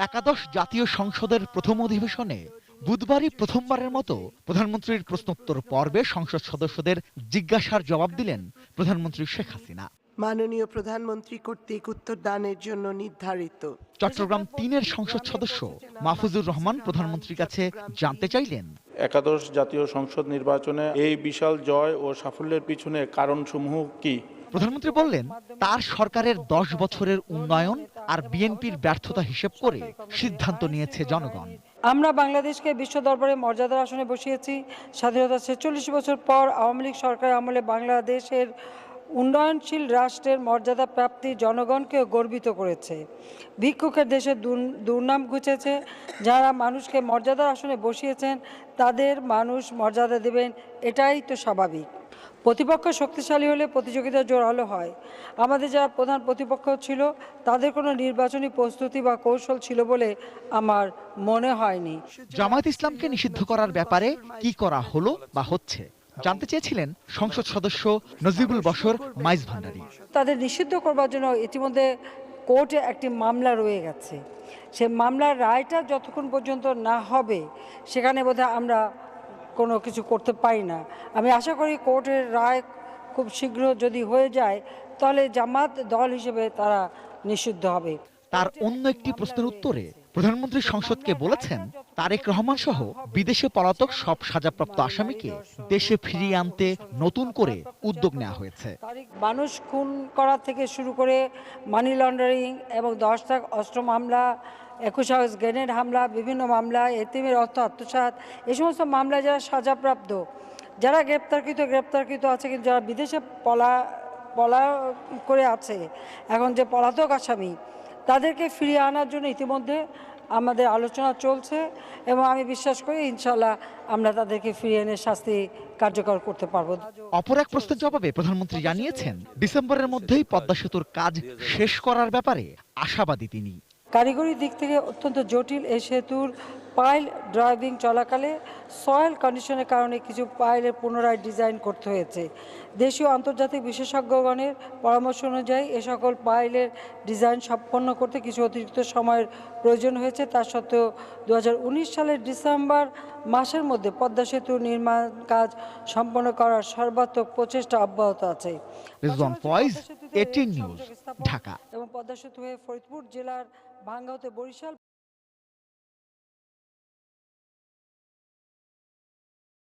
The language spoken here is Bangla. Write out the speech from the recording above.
একাদশ জাতীয় সংসদের প্রথম অধিবেশনে বুধবারই প্রথমবারের মতো প্রধানমন্ত্রীর প্রশ্নোত্তর পর্বে সংসদ সদস্যদের জিজ্ঞাসার জবাব দিলেন প্রধানমন্ত্রী শেখ হাসিনা। মাননীয় প্রধানমন্ত্রী কর্তৃক উত্তর দানের জন্য নির্ধারিত। চট্টগ্রাম ৩-এর সংসদ সদস্য মাহফুজুর রহমান প্রধানমন্ত্রীর কাছে জানতে চাইলেন, একাদশ জাতীয় সংসদ নির্বাচনে এই বিশাল জয় ও সাফল্যের পিছনে কারণসমূহ কি? প্রধানমন্ত্রী বললেন, তার সরকারের ১০ বছরের উন্নয়ন আর বিএনপির ব্যর্থতা হিসেব করে সিদ্ধান্ত নিয়েছে জনগণ। আমরা বাংলাদেশকে বিশ্ব দরবারে মর্যাদার আসনে বসিয়েছি। স্বাধীনতার ৪৬ বছর পর আওয়ামী লীগ সরকারের আমলে বাংলাদেশের উন্নয়নশীল রাষ্ট্রের মর্যাদা প্রাপ্তি জনগণকে গর্বিত করেছে। ভিক্ষুকের দেশে দুর্নাম ঘুচেছে। যারা মানুষকে মর্যাদার আসনে বসিয়েছেন তাদের মানুষ মর্যাদা দেবেন, এটাই তো স্বাভাবিক। প্রতিপক্ষ শক্তিশালী হলে প্রতিযোগিতা জোরালো হয়। আমাদের যারা প্রধান প্রতিপক্ষ ছিল তাদের কোনো নির্বাচনী প্রস্তুতি বা কৌশল ছিল বলে আমার মনে হয়নি। জামায়াত ইসলামকে নিষিদ্ধ করার ব্যাপারে কি করা হলো বা হচ্ছে জানতে চেয়েছিলেন সংসদ সদস্য নজিবুল বশর মাইজ ভান্ডারী। তাদের নিষিদ্ধ করবার জন্য ইতিমধ্যে কোর্টে একটি মামলা রয়ে গেছে। সে মামলার রায়টা যতক্ষণ পর্যন্ত না হবে সেখানে বোধহয় আমরা কোনো কিছু করতে পারি না। আমি আশা করি কোর্টের রায় খুব শীঘ্র যদি হয়ে যায় তাহলে জামাত দল হিসেবে তারা নিষিদ্ধ হবে। তার অন্য একটি প্রশ্নের উত্তরে প্রধানমন্ত্রী সংসদকে বলেছেন, তারেক রহমান সহ বিদেশে পলাতক সব সাজাপ্রাপ্ত আসামিকে দেশে ফিরিয়ে আনতে নতুন করে উদ্যোগ নেওয়া হয়েছে। মানুষ খুন করা থেকে শুরু করে মানি লন্ডারিং এবং ১০ লাখ অস্ত্র মামলা, ২১ আগস্ট গ্রেনেড হামলা, বিভিন্ন মামলা, এতিমের অর্থ আত্মসাৎ, এই সমস্ত মামলায় যারা সাজাপ্রাপ্ত, যারা গ্রেপ্তারকৃত আছে, কিন্তু যারা বিদেশে পলা করে আছে, এখন যে পলাতক আসামি তাদেরকে ফিরিয়ে আনার জন্য ইতিমধ্যে আমাদের আলোচনা চলছে এবং আমি বিশ্বাস করি ইনশাল্লাহ আমরা তাদেরকে ফিরিয়ে এনে শাস্তি কার্যকর করতে পারব। অপর এক প্রশ্নের জবাবে প্রধানমন্ত্রী জানিয়েছেন, ডিসেম্বরের মধ্যেই পদ্মা সেতুর কাজ শেষ করার ব্যাপারে আশাবাদী তিনি। কারিগরি দিক থেকে অত্যন্ত জটিল এই সেতুর পাইল ড্রাইভিং চলাকালে সয়েল কন্ডিশনের কারণে কিছু পাইলের পুনরায় ডিজাইন করতে হয়েছে। দেশীয় আন্তর্জাতিক বিশেষজ্ঞগণের পরামর্শ অনুযায়ী এ সকল পাইলের ডিজাইন সম্পন্ন করতে কিছু অতিরিক্ত সময়ের প্রয়োজন হয়েছে। তা সত্ত্বেও ২০১৯ সালের ডিসেম্বর মাসের মধ্যে পদ্মা সেতুর নির্মাণ কাজ সম্পন্ন করার সর্বাত্মক প্রচেষ্টা অব্যাহত আছে। রিজওয়ান ফয়েজ, 18 নিউজ, ঢাকা। এবং পদ্মা সেতু হয়ে ফরিদপুর জেলার ভাঙ্গা হতে বরিশাল